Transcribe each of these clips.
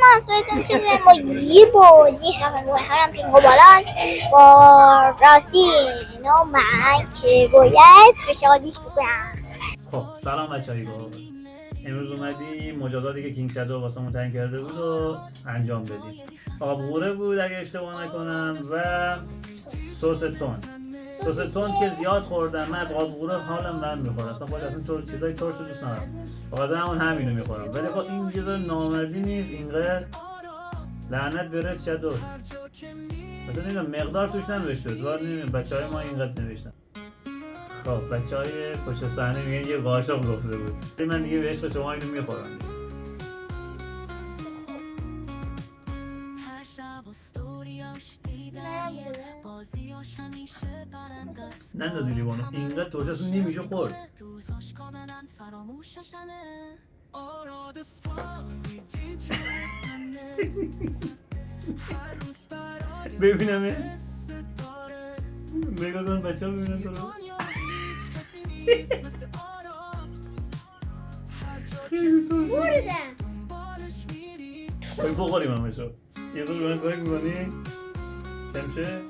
منظورتون چه ما یه بازی هم پینگ و بالانس با راستی اینو من که باید فشاردیش بکنم. خب سلام بچه‌ها، امروز اومدیم مجازاتی که کینگ شادو واسمون تعیین کرده بود و انجام بدیم. آبغوره بود اگه اشتباه نکنم و سس تند که زیاد خوردم. من از آبغوره حالم من میخورم اصلا، باید اصلا چیزای ترش رو دوست ندارم، فقط همینو میخورم. ولی خب این چیزا نامردی نیست اینقدر، لعنت برس شادو. مثلا نمیدونم مقدار توش ننوشته بود، نمیدونم بچهای ما اینقدر نوشتن. خب بچهای پشت صحنه میگن یه قاشق گفته بود، من دیگه به عشق شما اینو میخورم. نندازی لیوانو، اینقدر ترشتون نمیشه خورد. ببینم نگاه کن بچه ها ببینم تو رو. بردم باید بخوریم همه شو. یه دور به من کاری میکنی؟ کمشه؟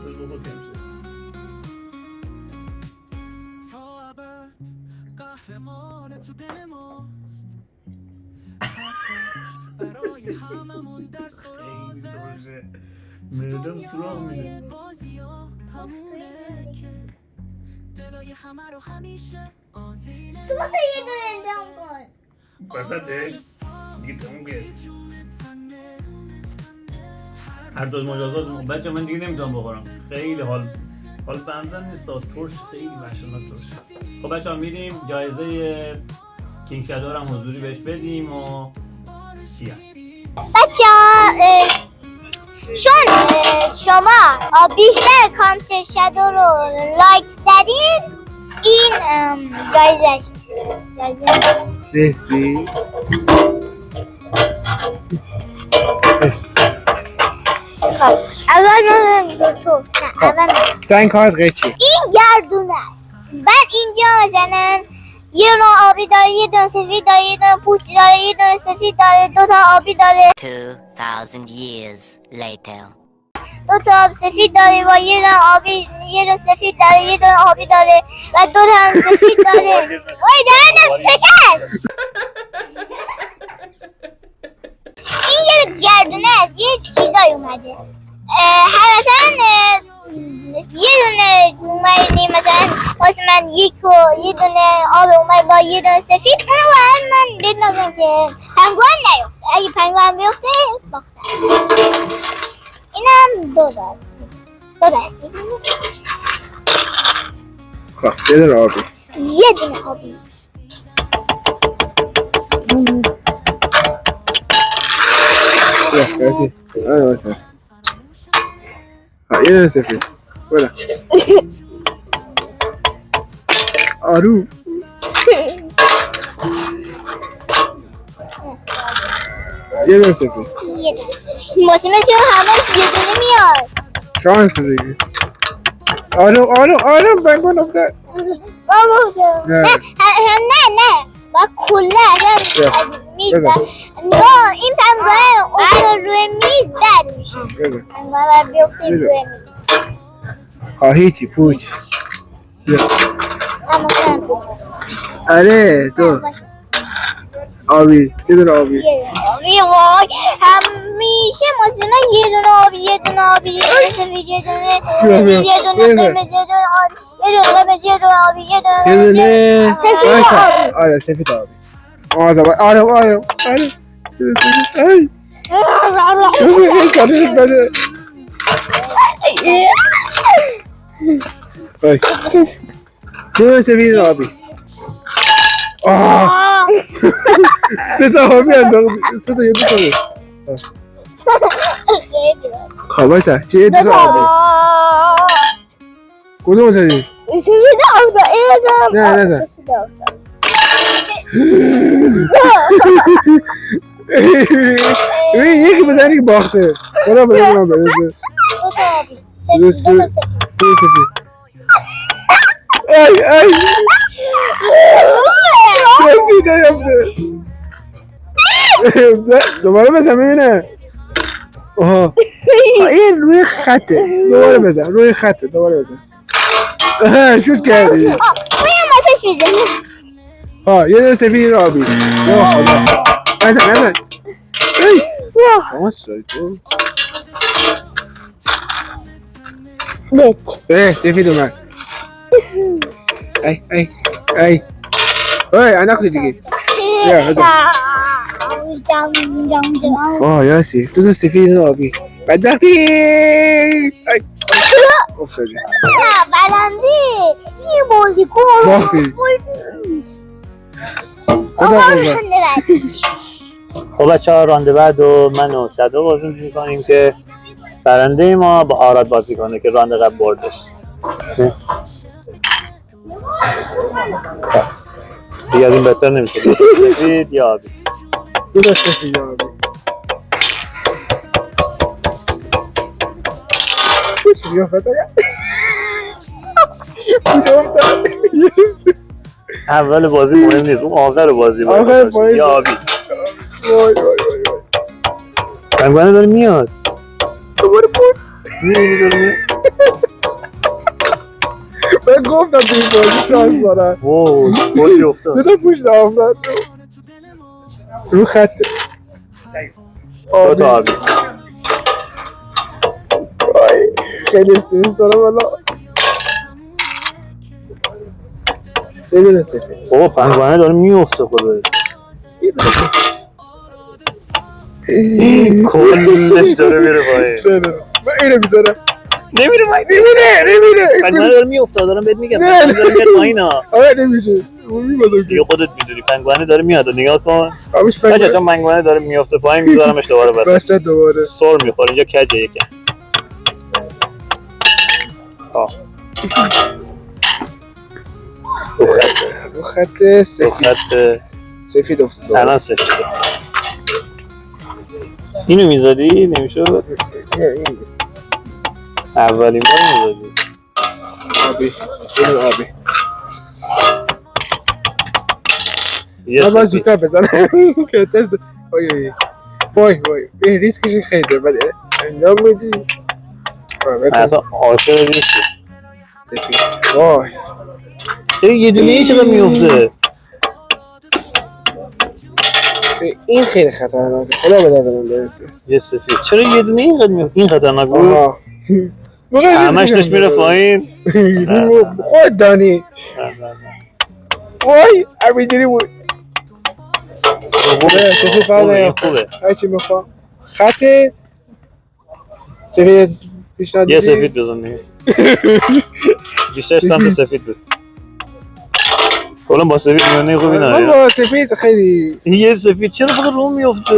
بخور کمشه. خیلی درشه میدم سراغ میده. سوس یه دونه اندام کن وسطش دیگه تموم کرد. هر دو مجازات بچه من دیگه نمیتونم بخورم، خیلی حال بهمزن نیست، ترش خیلی وحشتناک ترش. خب بچه ها میریم جایزه کینگ شادو رو هم حضوری بهش بدیم و بیا بچه ها. چون شما بیشتر کانت شادو رو لایک زدین این جایزش نیستی؟ اول سنگ کارت قیچی این گردونه است. بعد اینجا مثلا یه دونه آبی داره، یه دونه سفید داره، یه دونه پوچی داره، یه دونه سفید داره، دو تا آبی داره. 2000 years later. دو تا آب سفید داره و یه دونه آبی، یه دونه سفید داره، یه دونه آبی داره و دو تا هم سفید داره. وای دهنم شکست. این یه گردونه است، یه چیزایی اومده. مثلا یه دونه اومده مثلا واسه من یه دونه آب اومد با یه دونه سفید، اونو باید من بدنازم که پنگوان نیفته. اگه پنگوان بیفته باختم. اینم دو دستی. خب یه دونه آبی، یه دونه آبی. یه قیچی یه دونه سفید بولا آرو یه دونه سفید ماشینه چرا همه یه دونه میاد؟ شانس دیگه. آرو بنگون افتاد. نه با کله از میز نه این پنگوان افتاد روی میز بد میشه. پنگوان بیفته روی میز. هیچی پوچ. آره تو آبی، یه دونه آبی. وای همیشه ماشینا یه دونه آبی، یه دونه آبی، یه دونه سفید، یه دونه قرمز، یه دونه آبی، یه دونه قرمز، یه دونه آبی، یه دونه سفید آبی. آره سفید آبی. آره ای این کارش بده. تو سفید آبی. سه تا آبی انداختی، سه تا یه دو تا بود. خب بایستا چیه دو تا آبی؟ کدوم زدی؟ سفید آبی. نه سفید آبی. ببین یکی بزنی که باخته. خدا بزنم بزنم. دو تا آبی. سفید. ای کسی نیفته. دوباره بزن ببینه. آها این روی خطه. دوباره بزن روی خطه. دوباره بزن. آها شوت کردی. میام واسش میزنم. ها یه دونه سفید یه آبی. یا خدا بزن. ای شما سایتو. بچ سفید اومد. ای انداختی دیگه. بیا بزن. واه یاسی تو سفید آبی بدبختی. ای افتادی برنده این بازی کن باختی. خدا آقا خدا رنده بعدی. خب بچه‌ها رانده بعد و من و شادو بازی می‌کنیم که برنده ما با آراد بازی کنه که رانده قبل بردش. دیگه از این بهتر نمیشه. سفید یا آبی. دو تا سفید آبی. خوش بیافته اول بازی مهم نیست، اون آخر بازی آخر مهم بازی. یا آبی. وای پنگوانه داره میاد. دوباره پوچ. میاد. من گفتم تو این بازی شانس دارن. وای پوچی افتاد. دو تا پوچ افتاد رو خطه. دو تا آبی. وای خیلی استرس دارم والا. یه دونه سفید. بابا پنگوانه داره میفته خدایی. کلش داره میره پایین. من اینو میذارم. نمیره پنگوانه داره میفته، دارم بهت میگم. نه. پنگوانه داره میاد پایین ها. آره نمیشه. میبادم دیگه خودت میدونی پنگوانه داره میاد، نگاه کن. آبش بچه چون پنگوانه داره میفته پایین میذارمش دوباره بسته دوباره. سر میخوره اینجا کجه یکم. رو خط سفید. خط سفید افتاد. الان سفیده. اینو میزدی نمیشد. اولین بار میزدی. آبی. اینو آبی. یه من باید سفید. زودتر بزنم. کتر وای این ریسکش خیلی داره. بعد انجام میدی. اصلا عاشق نیستی. سفید. وای یه دونه ای چقدر میفته. این خیلی خطرناکه. خدا به داد من برسه. یه سفید. چرا یه دونه اینقدر میفته؟ این خطرناک بود. آها همش داشت میره پایین. خود دانی. وای امیدیری بود. سفید فعلا این خوبه. هرچی میخوام. خط سفید پیشنهاد یه دیدی؟ سفید بزن دیگه. بیشتر سمت سفید بود. کلا با سفید میونه خوبی من نداره. با سفید خیلی یه سفید چرا فقط رو میفته؟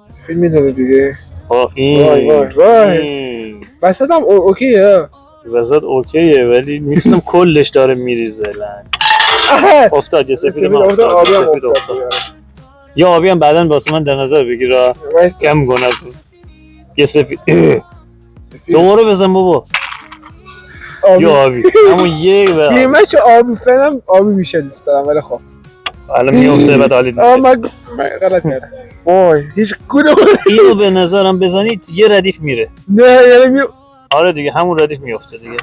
سفید میدونه دیگه. وای. وسط هم اوکیه. وسط اوکیه ولی میرسم کلش داره میریزه لن. افتاد یه سفید من افتاد. آبی هم سفید افتاد. یا آبی هم بعدن واسه من در نظر بگیره کم گونه بود. یه سفید دوباره بزن بابا. یا آبی همون یک به من چه آبی فنم آبی میشه دوست دارم ولی خب الان میفته بعد حالی من غلط کردم. وای هیچ کدوم اینو به نظرم بزنید یه ردیف میره. نه یعنی آره دیگه همون ردیف میفته دیگه.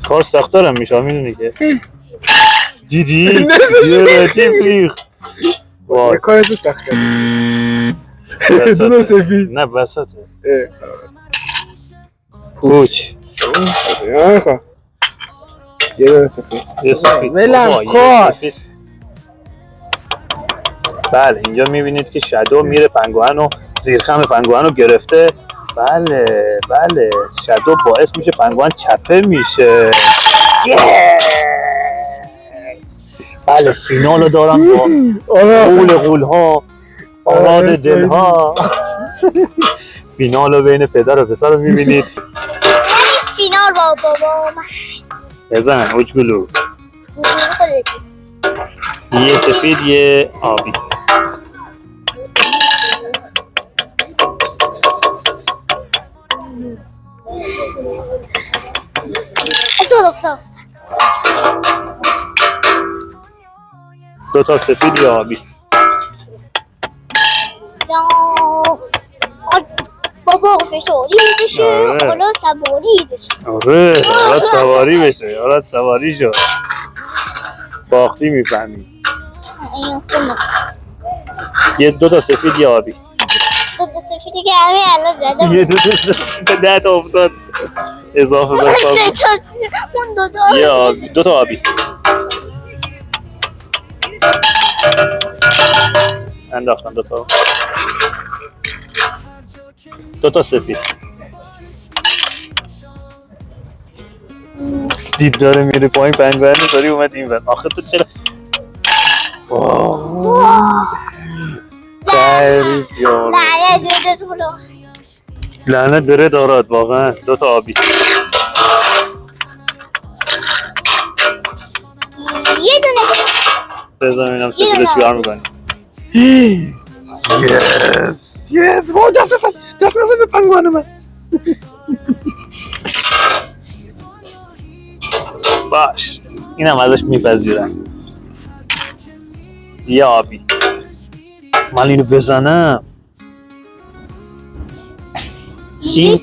کار سخت‌تر هم میشه میدونی که. دیدی؟ یه ردیف ریخت. وای کار تو سخته. دو سفید. نه وسطه. پوچ. یه دونه سفید. یه سفید. ولم کار. بله اینجا میبینید که شادو میره پنگوئن و زیرخم پنگوئن رو گرفته. بله شادو باعث میشه پنگوئن چپه میشه. بله فینال رو دارم با غول ها آراد دل ها. فینال رو بین پدر و پسر رو میبینید. فینال با بابا بزن اوجگلو. یه سفید یه آبی. دو تا سفید یا آبی. بابا فشاری بشه آره. حالا سواری بشه آره حالت سواری بشه حالت سواری شد باختی میفهمی این خونه یه 2 تا سفید یه آبی دو تا سفیدی که همه الان زده یه 2 تا 10 تا افتاد اضافه به حساب. اون دو تا یه آبی 2 تا آبی انداختم 2 تا 2 تا سفید دید داره میره پایین پنگوئن داری اومد این ور آخه تو چرا تعریف یارو لعنت دو تا لعنت داره دارد واقعا 2 تا آبی یه دونه بذار ببینم سفید چیکار می‌کنی Yes. Oh, دست نزن به پنگوان من. باش اینم ازش میپذیرم یه آبی من اینو بزنم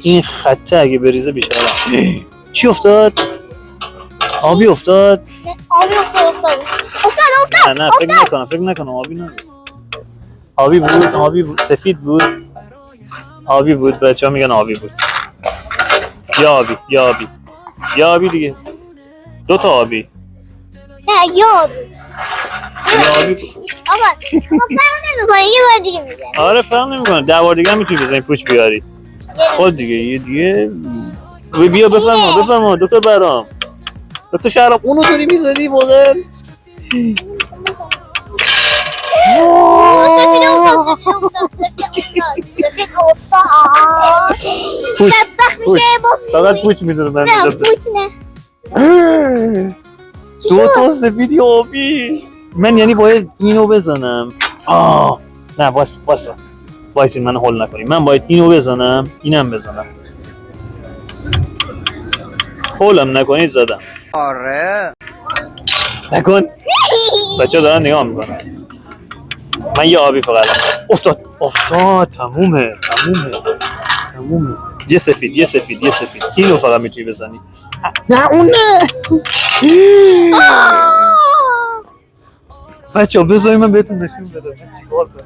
این خطه اگه بریزه بیشترم چی افتاد؟ آبی افتاد؟ آبی افتاد نه فکر نکنم آبی نه آبی بود سفید بود آبی بود بچه ها میگن آبی بود یه آبی دیگه 2 تا آبی نه یاد یه آبی بود آبا فرق نمیکنه یه بار دیگه میزنی آره فرق نمیکنه 10 بار دیگه هم میتونی بزنی پوچ بیاری خود دیگه یه دیگه بیا بفرما دکتر برام دکتر شهرام اونو داری میزنی واقعا سفید افتاد پوچ بدبخت میشه فقط پوچ میدونه من نه میدونم پوچ نه چی 2 شد؟ تا سفید یا آبی من یعنی باید اینو بزنم نه وایسی من هول نکنی من باید اینو بزنم اینم بزنم هولم نکنید زدم آره. نکن بچه دارن نگاه میکنن من یه آبی فقط افتاد تمومه یه سفید اینو فقط میتونی بزنی نه اون نه. بچه ها بذاری من بهتون نشون بدم من چیکار کنم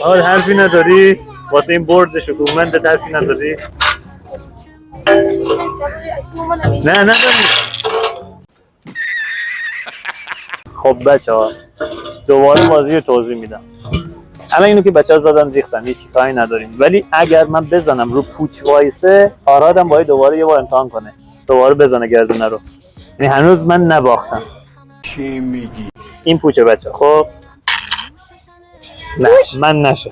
حال حرفی نداری؟ واسه این برد شکومنت حرفی نداری؟ نه نداری خب بچه ها دوباره بازی رو توضیح میدم الان اینو که بچه ها زدن ریختن هیچ کاری نداریم ولی اگر من بزنم رو پوچ وایسه آرادم باید دوباره یه بار امتحان کنه دوباره بزنه گردونه رو یعنی هنوز من نباختم چی میگی؟ این پوچه بچه خب نه من نشه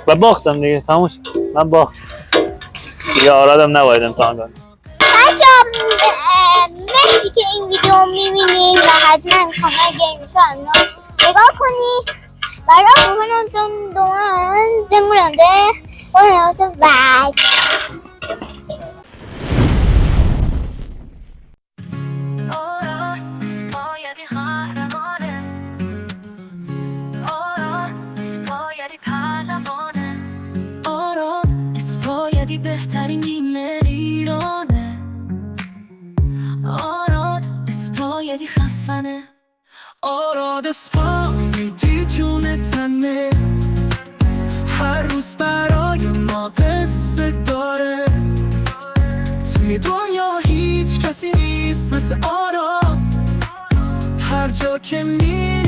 و باختم دیگه تموم شد من باختم دیگه آرادم نباید امتحان کنه بچه مرسی که این ویدیو میبینید و حتما کانال گیمز رو نگاه کنید برای خونتون دوان زمونده اونتون بعد بهترین گیمر ایرانه آراد اسپایدی خفنه آراد اسپایدی جون تنه هر روز برای ما قصه داره توی دنیا هیچ کسی نیست مثل آراد هر جا که می